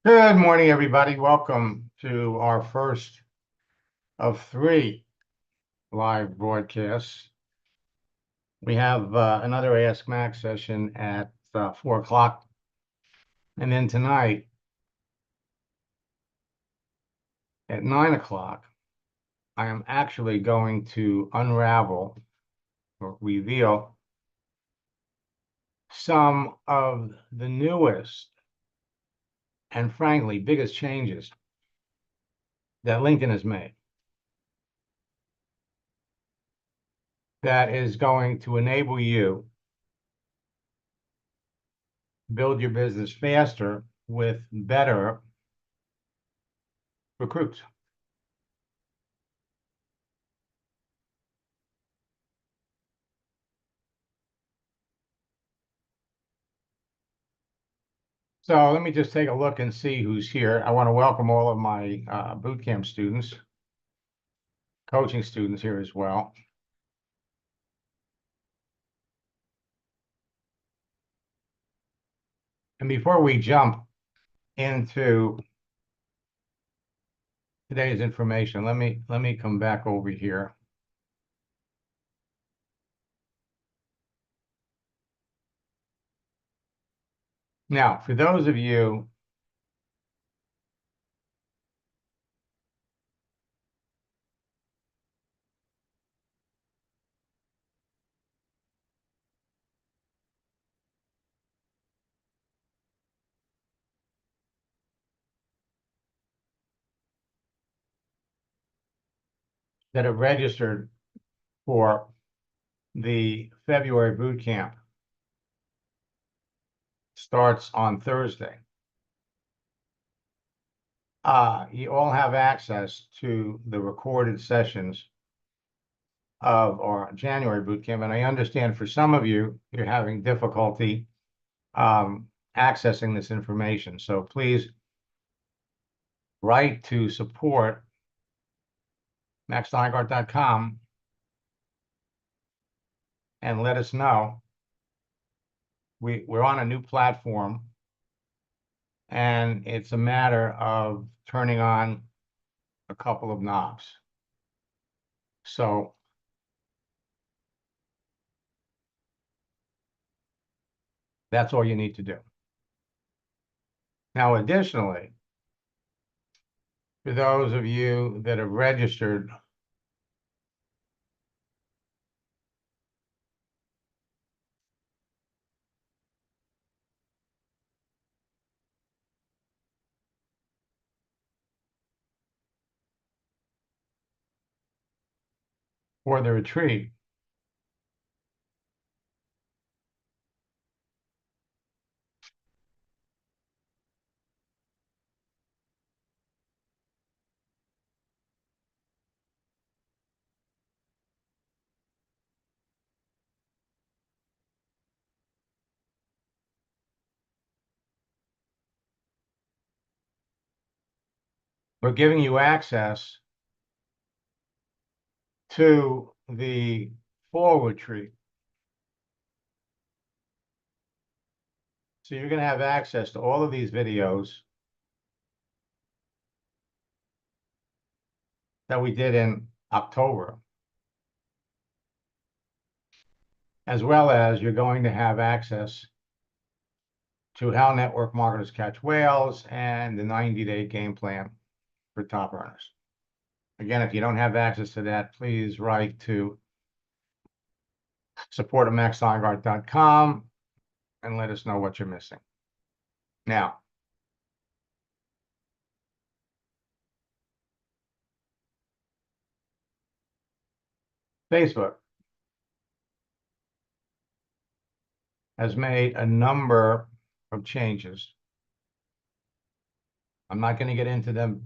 Good morning, everybody. Welcome to our first of three live broadcasts. We have another Ask Max session at 4 o'clock. And then tonight at 9 o'clock, I am actually going to unravel or reveal some of the newest and frankly biggest changes that LinkedIn has made that is going to enable you to build your business faster with better recruits. So let me just take a look and see who's here. I want to welcome all of my boot camp students, coaching students here as well. And before we jump into today's information, let me come back over here. Now, for those of you that have registered for the February boot camp, starts on Thursday. You all have access to the recorded sessions of our January boot camp, and I understand for some of you, you're having difficulty accessing this information. So please write to support maxsteingart.com and let us know. We're on a new platform, and it's a matter of turning on a couple of knobs. So that's all you need to do. Now, additionally, for those of you that have registered for the retreat, we're giving you access to the fall retreat. So you're going to have access to all of these videos that we did in October, as well as you're going to have access to how network marketers catch whales and the 90-day game plan for top earners. Again, if you don't have access to that, please write to support@maxsteingart.com and let us know what you're missing. Now, Facebook has made a number of changes. I'm not going to get into them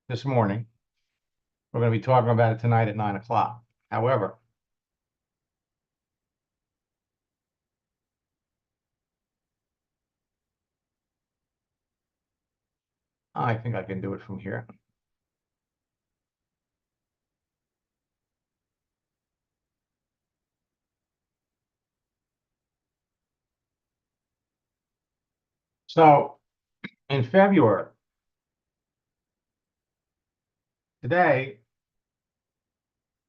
this morning. We're going to be talking about it tonight at 9 o'clock. However, I think I can do it from here. So in February. Today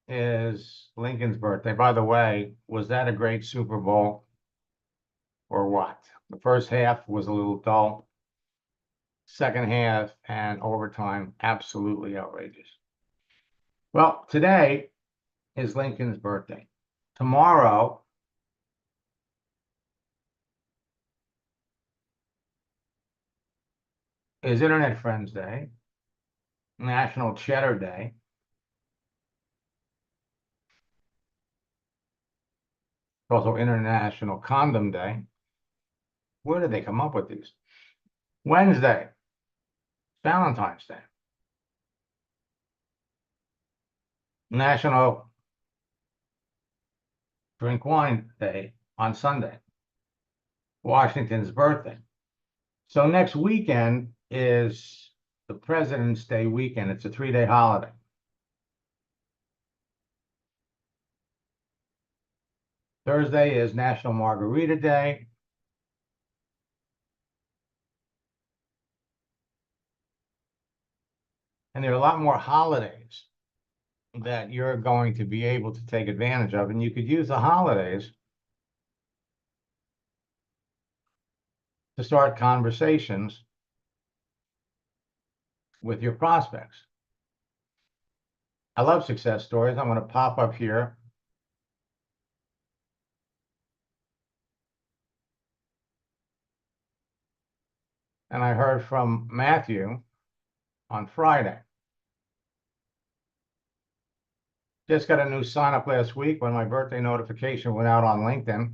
is Lincoln's birthday. By the way, was that a great Super Bowl or what? The first half was a little dull. Second half and overtime, absolutely outrageous. Well, today is Lincoln's birthday. Tomorrow is Internet Friends Day, National Cheddar Day, also International Condom Day. Where did they come up with these? Wednesday, Valentine's Day, National Drink Wine Day on Sunday, Washington's birthday. So next weekend is the President's Day weekend. It's a 3-day holiday. Thursday is National Margarita Day. And there are a lot more holidays that you're going to be able to take advantage of. And you could use the holidays to start conversations with your prospects. I love success stories. I'm going to pop up here. And I heard from Matthew on Friday. Just got a new sign up last week when my birthday notification went out on LinkedIn,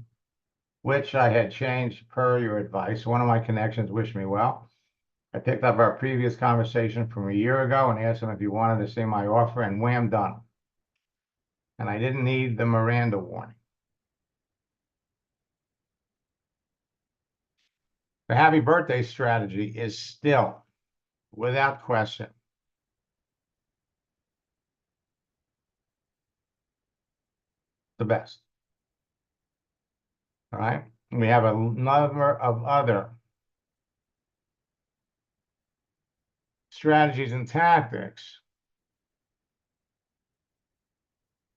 which I had changed per your advice. One of my connections wished me well. I picked up our previous conversation from a year ago and asked him if he wanted to see my offer, and wham, done. And I didn't need the Miranda warning. The happy birthday strategy is still, without question, the best. All right. We have a number of other strategies and tactics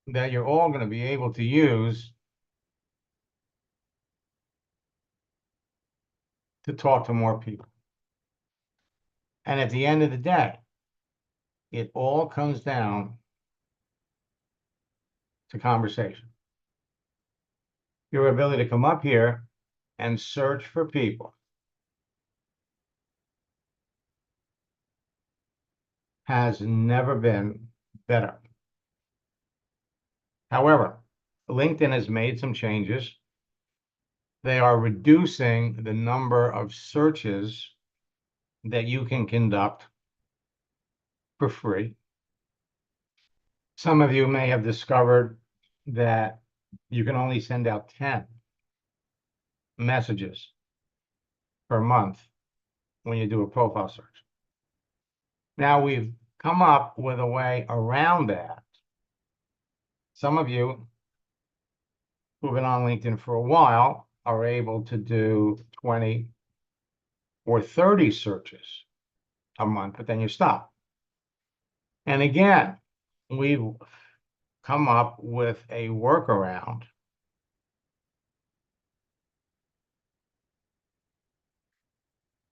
that you're all going to be able to use to talk to more people. And at the end of the day, it all comes down to conversation. Your ability to come up here and search for people has never been better. However, LinkedIn has made some changes. They are reducing the number of searches that you can conduct for free. Some of you may have discovered that you can only send out 10 messages per month when you do a profile search. Now we've come up with a way around that. Some of you who've been on LinkedIn for a while are able to do 20 or 30 searches a month, but then you stop. And again, we've come up with a workaround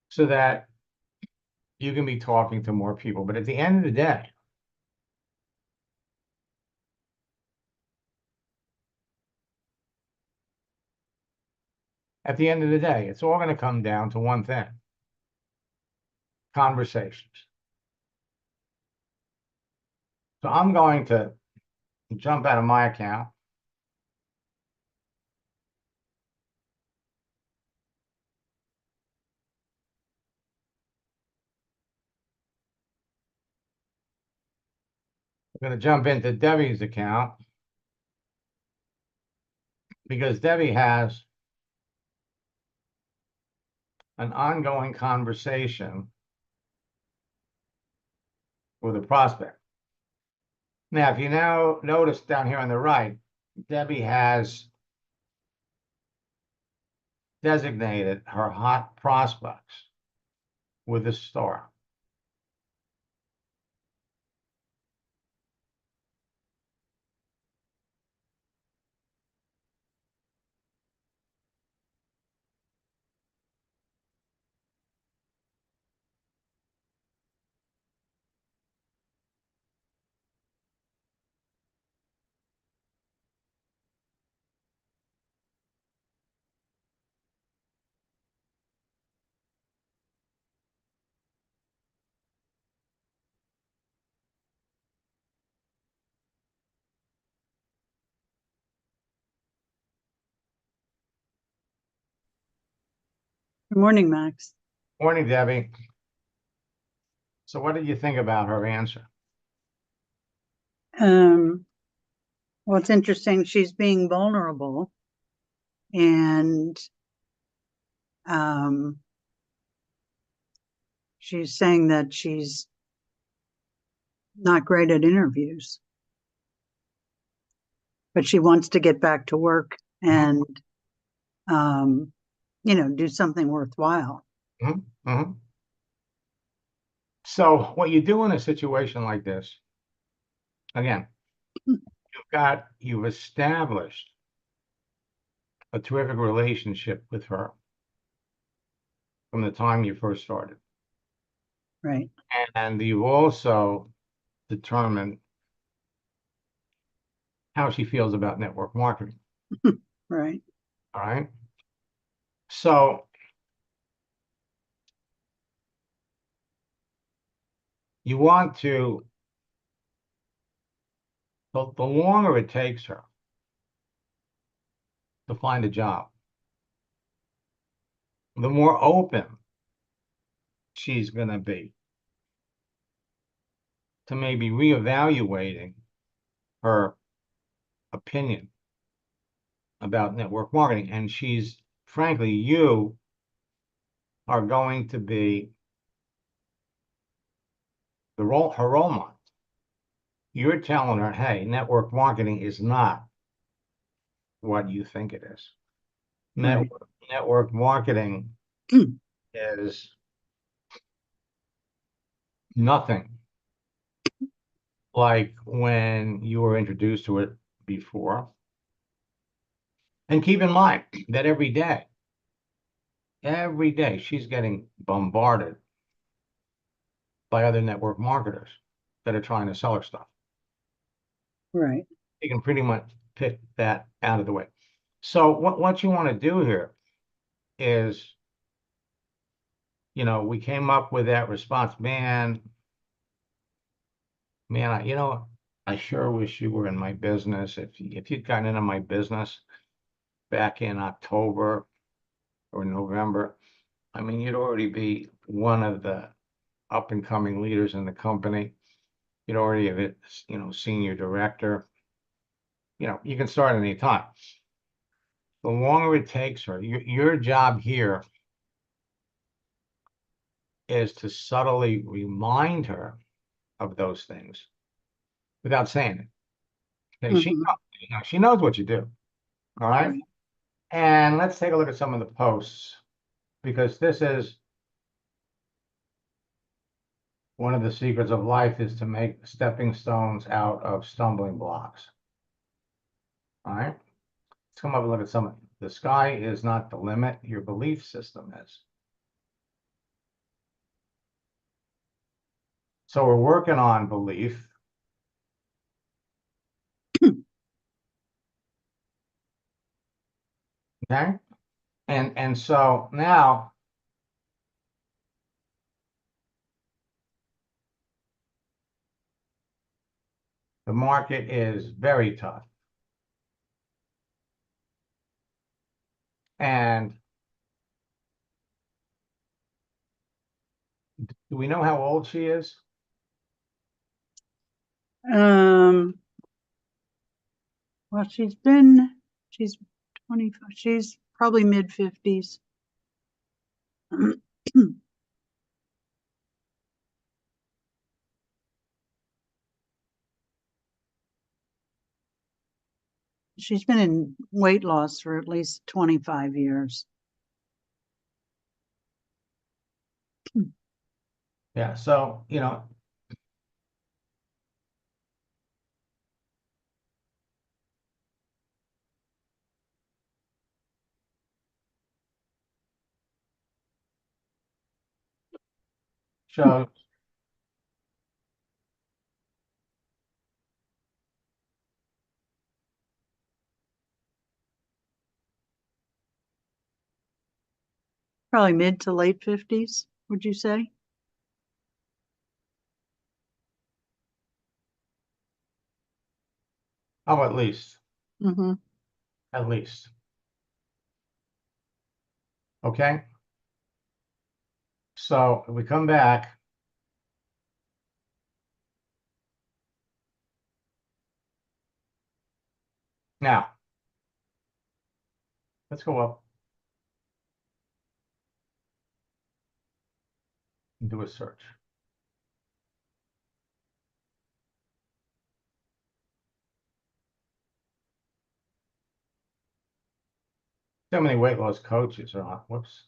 so that you can be talking to more people. But at the end of the day, it's all going to come down to one thing: conversations. So I'm going to jump out of my account. I'm going to jump into Debbie's account because Debbie has an ongoing conversation with a prospect. Now, if you now notice down here on the right, Debbie has designated her hot prospects. with a star. Good morning, Max. Morning, Debbie. So what did you think about her answer? Well, it's interesting. She's being vulnerable, and she's saying that she's not great at interviews, but she wants to get back to work and, do something worthwhile. Mm-hmm. Mm-hmm. So what you do in a situation like this, again, you've established a terrific relationship with her from the time you first started. Right. And you've also determined how she feels about network marketing. Right. All right. So you want to, the longer it takes her to find a job, the more open she's going to be to maybe reevaluating her opinion about network marketing. And frankly, you are going to be her role model. You're telling her, hey, network marketing is not what you think it is. Right. Network marketing is nothing like when you were introduced to it before. And keep in mind that every day, she's getting bombarded by other network marketers that are trying to sell her stuff. Right. You can pretty much pick that out of the way. So what you want to do here is, we came up with that response, man, I sure wish you were in my business. If you'd gotten into my business back in October or November, I mean, you'd already be one of the up and coming leaders in the company. You'd already have it, senior director. You can start any time. The longer it takes her, your job here is to subtly remind her of those things without saying it. Okay, she knows what you do. All right. Right. And let's take a look at some of the posts, because this is one of the secrets of life, is to make stepping stones out of stumbling blocks. All right. Let's come up and look at some. The sky is not the limit. Your belief system is. So we're working on belief. Okay. And so now the market is very tough. And do we know how old she is? Well, she's 25. She's probably mid-50s. She's been in weight loss for at least 25 years. Yeah, so, so Probably mid to late 50s, would you say? oh, at least, Mm-hmm. at least. Okay, so if we come back. Now, let's go up and do a search. So many weight loss coaches are on. Whoops.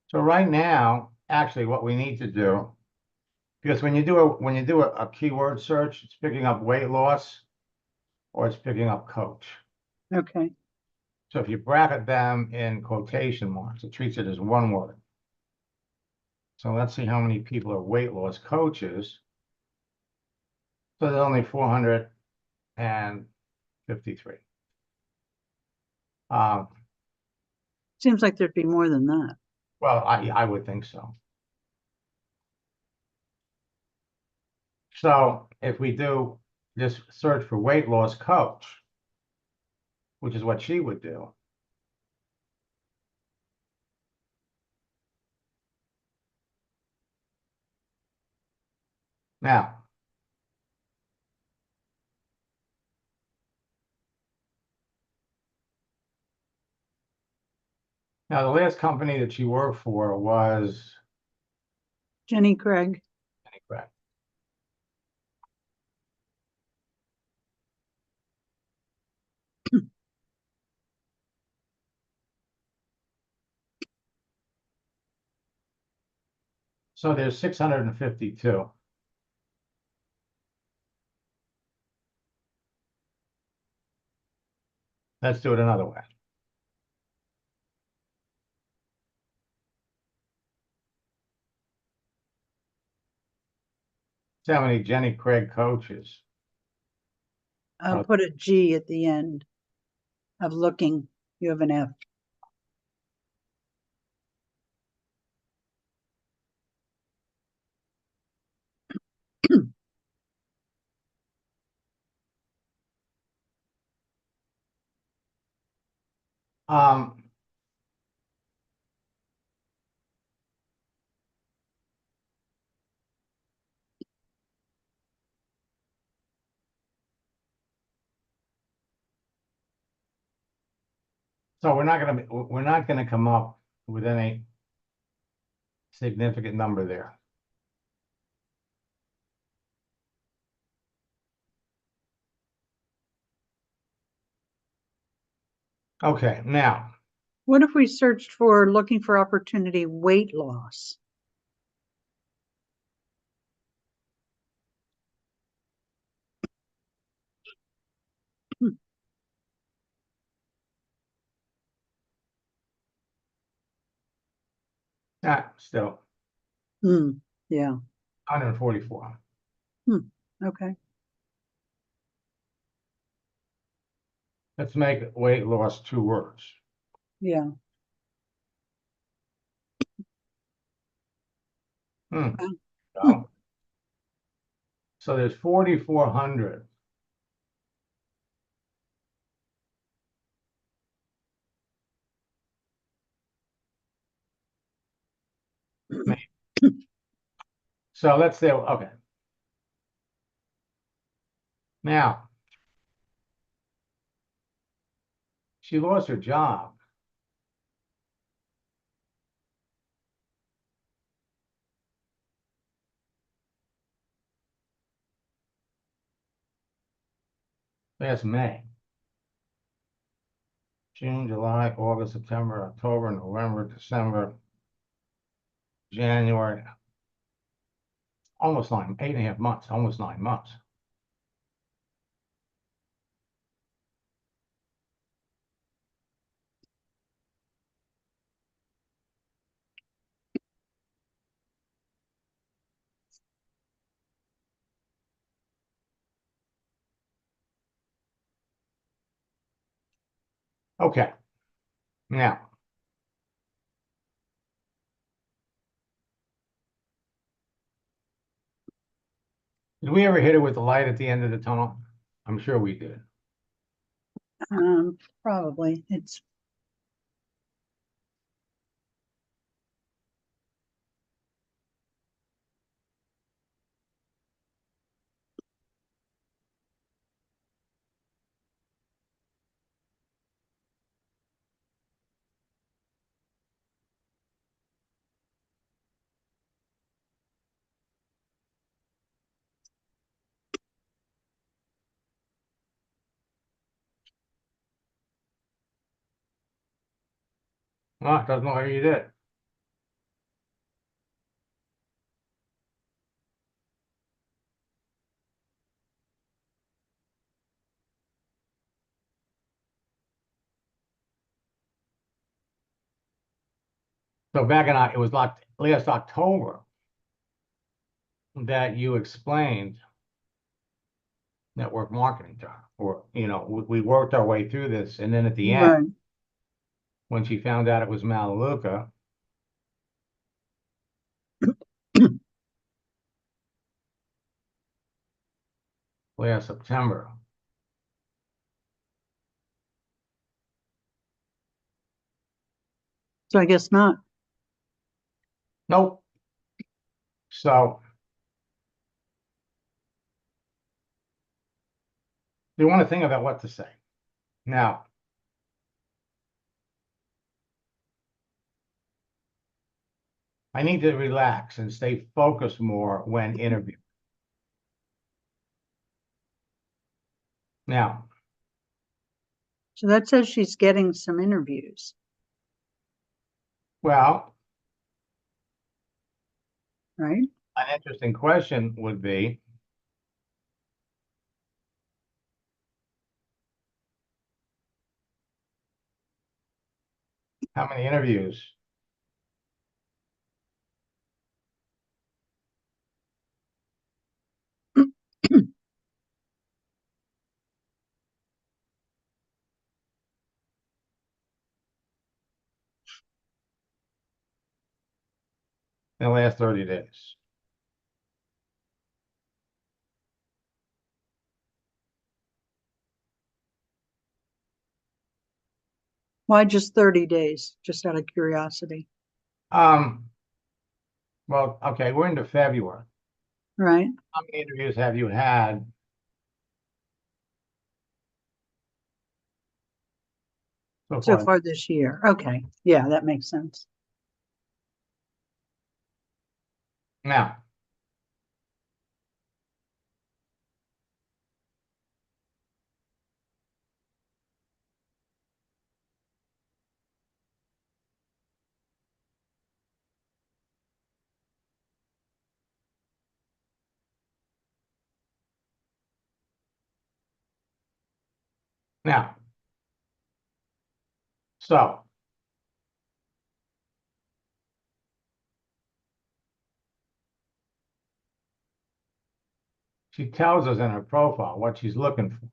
So right now, actually, what we need to do, because when you do a keyword search, it's picking up weight loss or it's picking up coach. Okay. So if you bracket them in quotation marks, it treats it as one word. So let's see how many people are weight loss coaches. So there's only 453. Um, Seems like there'd be more than that. well, I would think so. So if we do just search for weight loss coach, which is what she would do. Now, the last company that she worked for was Jenny Craig. correct. So there's 652. Let's do it another way. See how many Jenny Craig coaches. I'll put a G at the end of looking. You have an F. Um, so we're not gonna come up with any significant number there. Okay, now, What if we searched for looking for opportunity weight loss? still Yeah. 144. Okay. Let's make weight loss 2 words. Yeah. Hmm. Hmm. So, so there's 4,400. So let's say, okay. Now, she lost her job. Last May. June, July, August, September, October, November, December, January. Almost 8.5 months, almost 9 months. Okay. Now, did we ever hit it with the light at the end of the tunnel? I'm sure we did. Probably. It's Well, it doesn't look like you did. So back in, it was like last October that you explained network marketing to her, or, we worked our way through this. And then at the end, right. when she found out it was Melaleuca, last September. So I guess not. Nope. So you want to think about what to say. Now, I need to relax and stay focused more when interviewing. Now, So that says she's getting some interviews. well, Right? an interesting question would be, how many interviews? In the last 30 days? Why just 30 days? Just out of curiosity. Well, okay, we're into February. Right? How many interviews have you had so So far? far this year. Okay. Yeah, that makes sense. Now, now, so she tells us in her profile what she's looking for.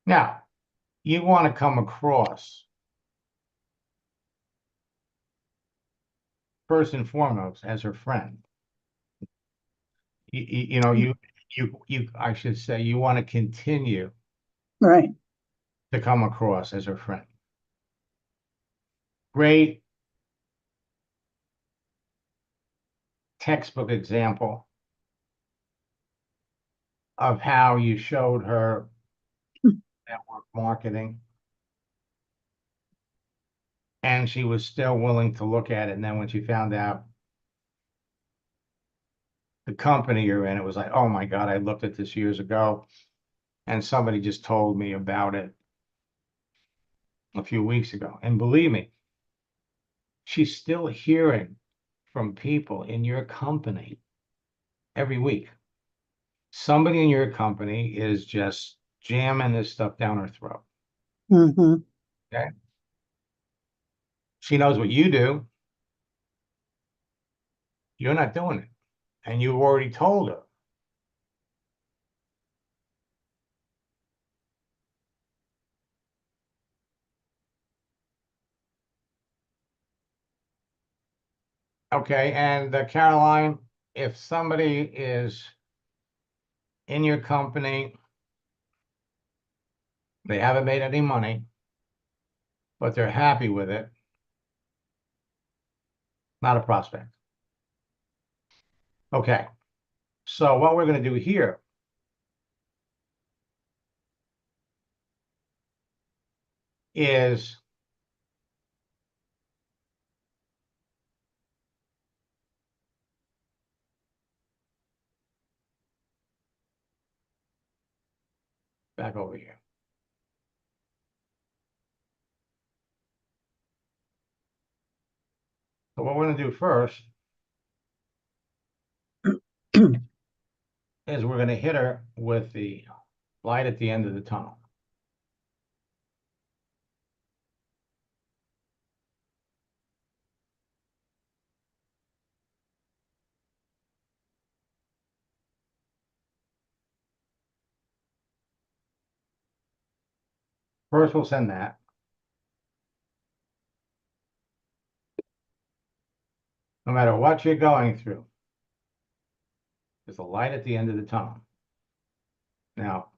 Now, you want to come across first and foremost as her friend. You know, I should say, you want to continue Right. to come across as her friend. Great textbook example of how you showed her network marketing, and she was still willing to look at it. And then when she found out the company you're in, it was like, oh my God, I looked at this years ago, and somebody just told me about it a few weeks ago. And believe me, she's still hearing from people in your company every week. Somebody in your company is just jamming this stuff down her throat. Mm-hmm. Okay. She knows what you do. You're not doing it. And you've already told her. Okay. And Caroline, if somebody is in your company, they haven't made any money, but they're happy with it, not a prospect. Okay. So what we're going to do here is back over here. So what we're going to do first is we're going to hit her with the light at the end of the tunnel. First, we'll send that. No matter what you're going through, there's a light at the end of the tunnel. Now,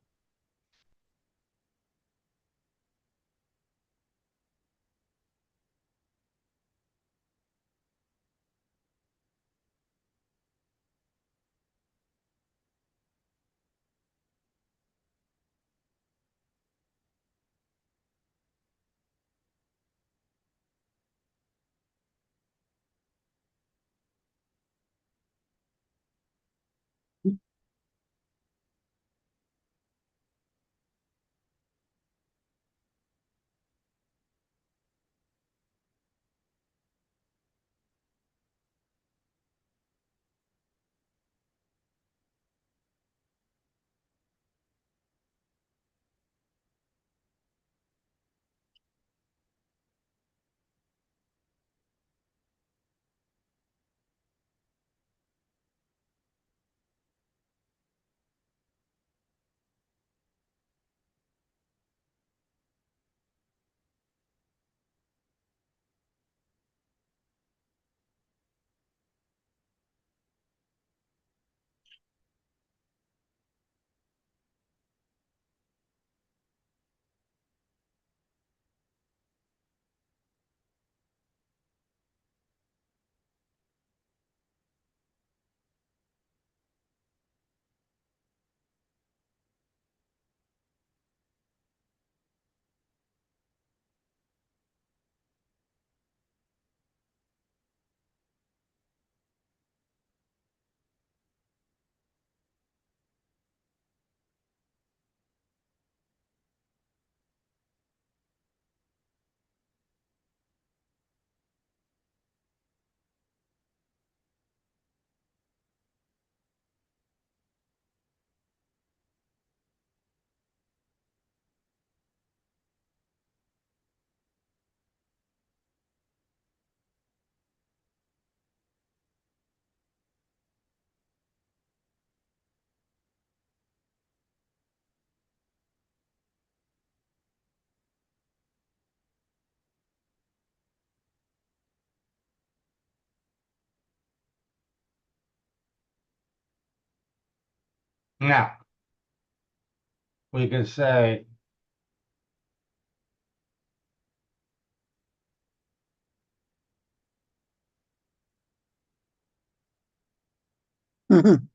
Now, we could say, Mhm.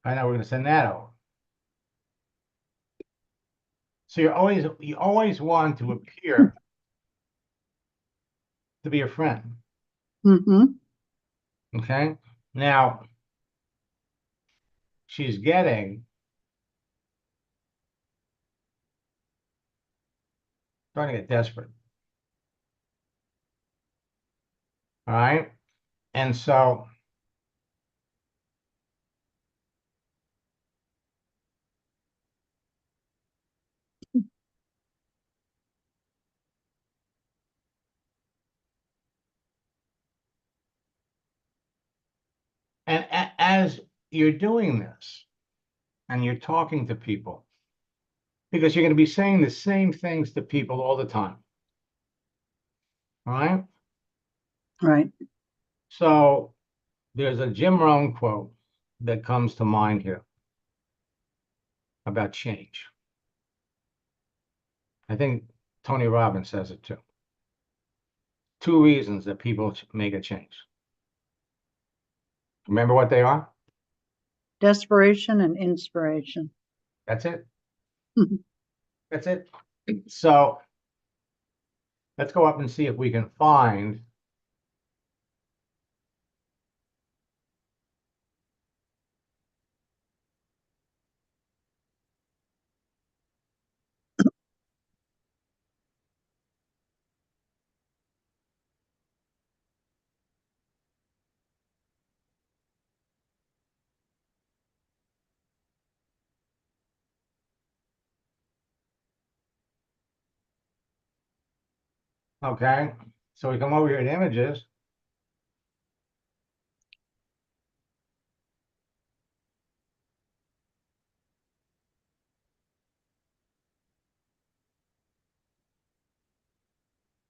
I know we're gonna send that over. So you always want to appear to be a friend. Mhm. Okay. Now she's starting to get desperate. All right. And so as you're doing this and you're talking to people, because you're going to be saying the same things to people all the time. All right. Right. So there's a Jim Rohn quote that comes to mind here about change. I think Tony Robbins says it too. 2 reasons that people make a change. Remember what they are? Desperation and inspiration. That's it. That's it. So let's go up and see if we can find okay. So we come over here to images.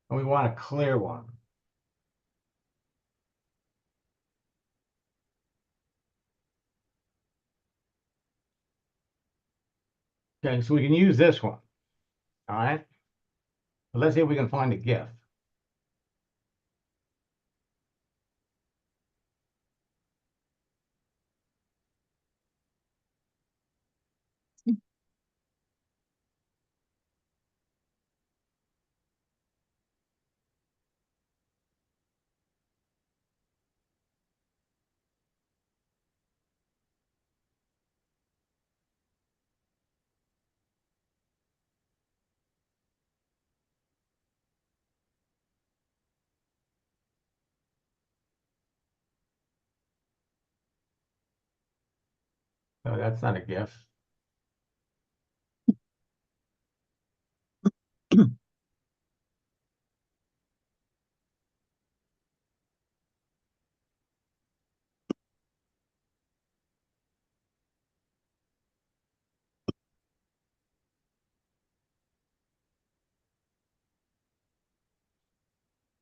And we want a clear one. Okay, so we can use this one. All right. But let's see if we can find a GIF. No, that's not a GIF. You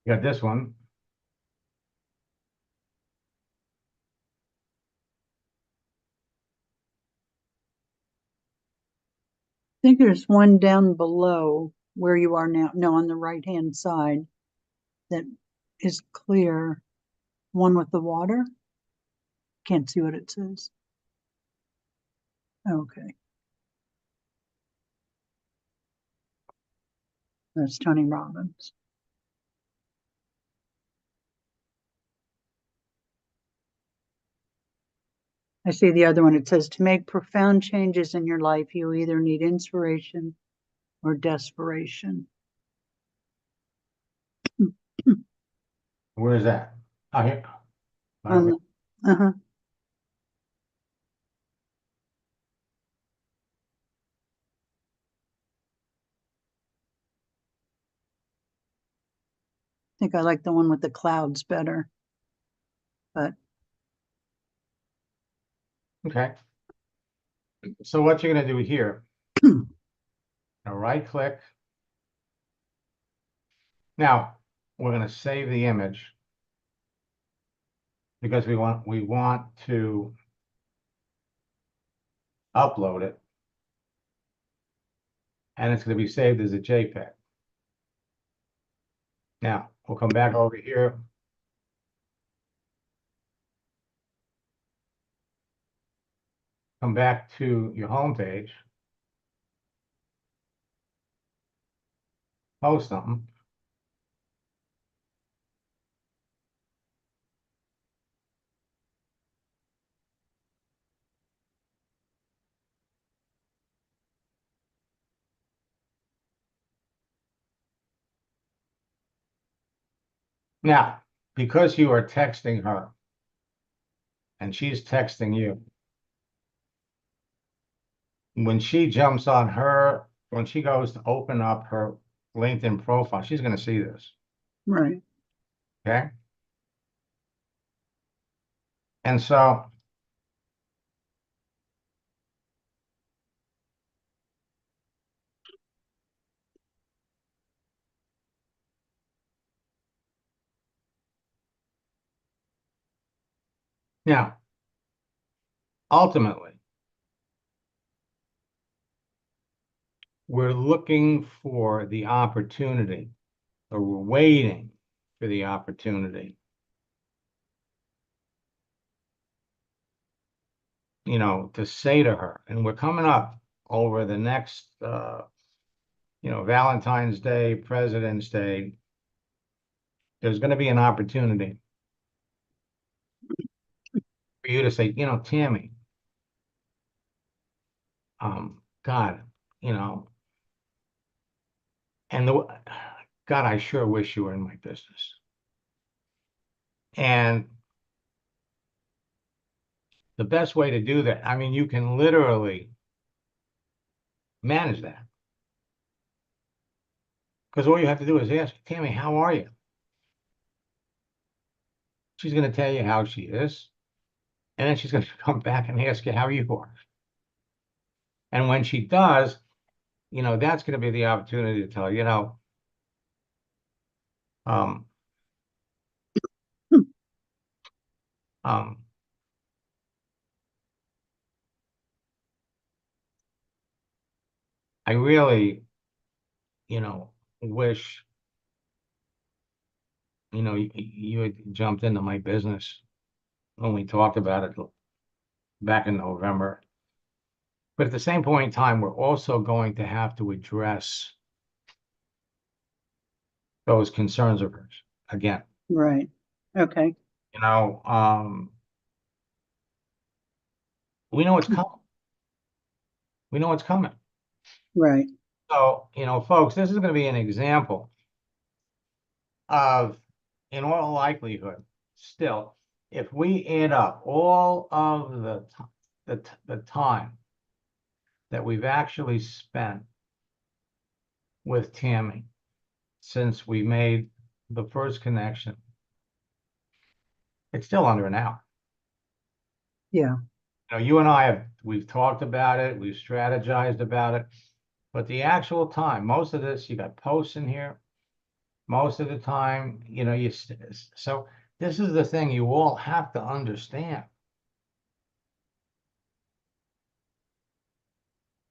got this one. I think there's one down below where you are now. No, on the right-hand side that is clear. One with the water. Can't see what it says. Okay. That's Tony Robbins. I see the other one. It says to make profound changes in your life, you either need inspiration or desperation. Where is that? Oh, here. Uh-huh. I think I like the one with the clouds better, but Okay. So what you're going to do here, now right click. Now, we're going to save the image because we want to upload it, and it's going to be saved as a JPEG. Now, we'll come back over here. Come back to your home page. Post something. Now, because you are texting her and she's texting you, when she jumps on her, when she goes to open up her LinkedIn profile, she's going to see this. Right. Okay. And so now, ultimately, we're looking for the opportunity, or we're waiting for the opportunity, you know, to say to her, and we're coming up over the next, you know, Valentine's Day, President's Day, there's going to be an opportunity for you to say, you know, Tammy, God, you know, and God, I sure wish you were in my business. And the best way to do that, I mean, you can literally manage that. Because all you have to do is ask, Tammy, how are you? She's going to tell you how she is. And then she's going to come back and ask you how you are. And when she does, you know, that's going to be the opportunity to tell, you know, um, um, I really, you know, wish, you know, you had jumped into my business when we talked about it back in November. But at the same point in time, we're also going to have to address those concerns of hers again. Right. Okay. You know, we know it's coming. We know it's coming. Right. So, you know, folks, this is going to be an example of, in all likelihood, still, if we add up all of the time that we've actually spent with Tammy since we made the first connection, it's still under an hour. Yeah. You know, you and I we've talked about it, we've strategized about it, but the actual time, most of this, you got posts in here, most of the time, you know, so this is the thing you all have to understand,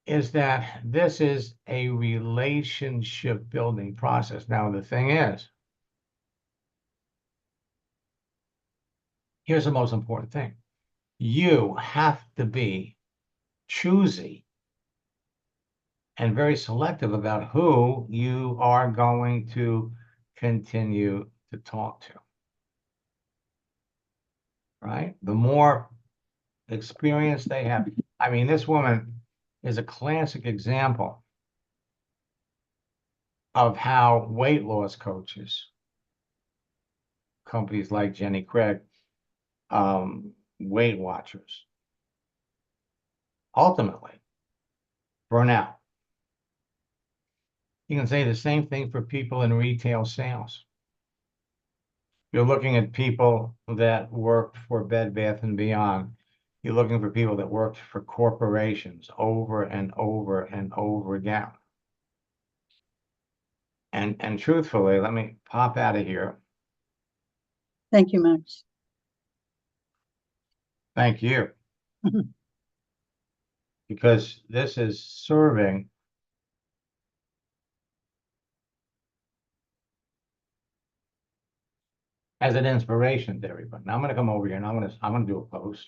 is that this is a relationship building process. Now, the thing is, here's the most important thing. You have to be choosy and very selective about who you are going to continue to talk to, right? The more experience they have. I mean, this woman is a classic example of how weight loss coaches, companies like Jenny Craig, Weight Watchers, ultimately burn out. You can say the same thing for people in retail sales. You're looking at people that worked for Bed Bath and Beyond. You're looking for people that worked for corporations over and over and over again. And truthfully, let me pop out of here. Thank you, Max. Thank you. Because this is serving as an inspiration to everybody. Now I'm gonna come over here and I'm gonna do a post.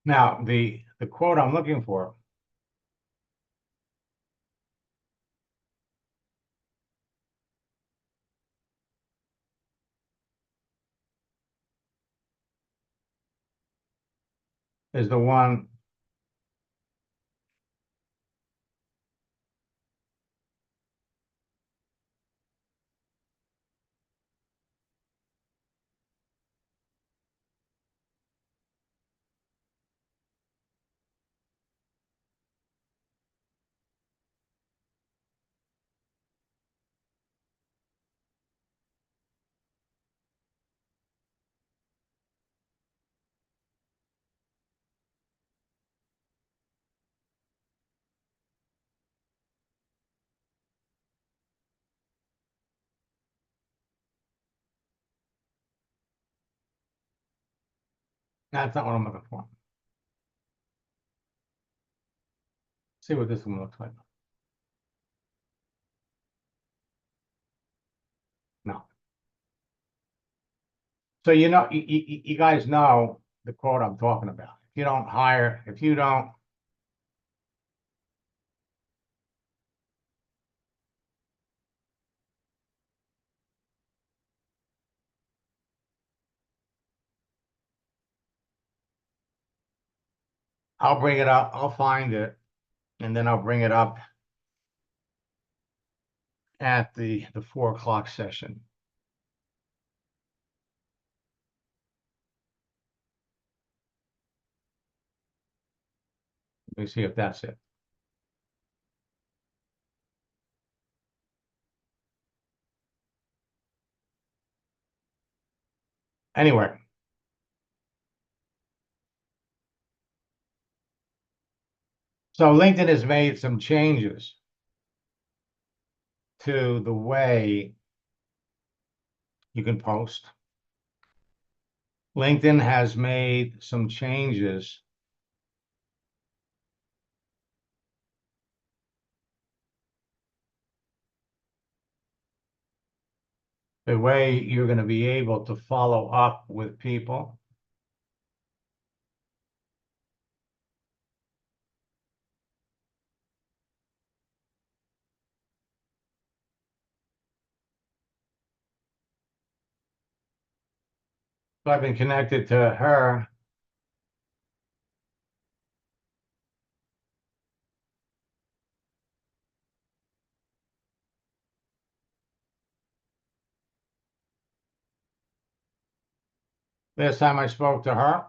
Now, the quote I'm looking for is the one that's not what I'm looking for. See what this one looks like. No. So you guys know the quote I'm talking about. If you don't hire, if you don't I'll bring it up, I'll find it, and then I'll bring it up at the 4 o'clock session. Let me see if that's it. Anyway. So LinkedIn has made some changes to the way you can post. LinkedIn has made some changes the way you're going to be able to follow up with people. So I've been connected to her. Last time I spoke to her,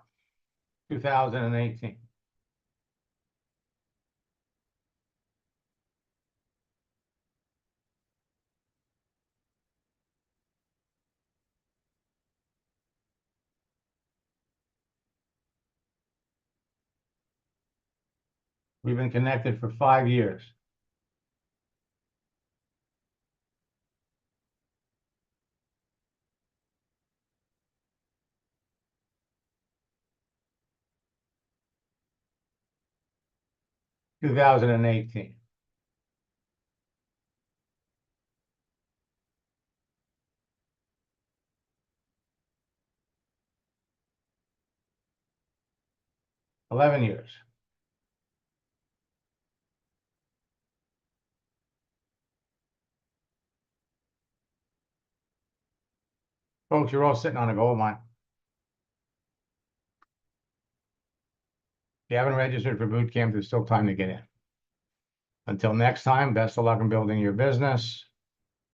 2018. We've been connected for 5 years. – 2018. $11 years. Folks, you're all sitting on a gold mine. If you haven't registered for boot camp, there's still time to get in. Until next time, best of luck in building your business.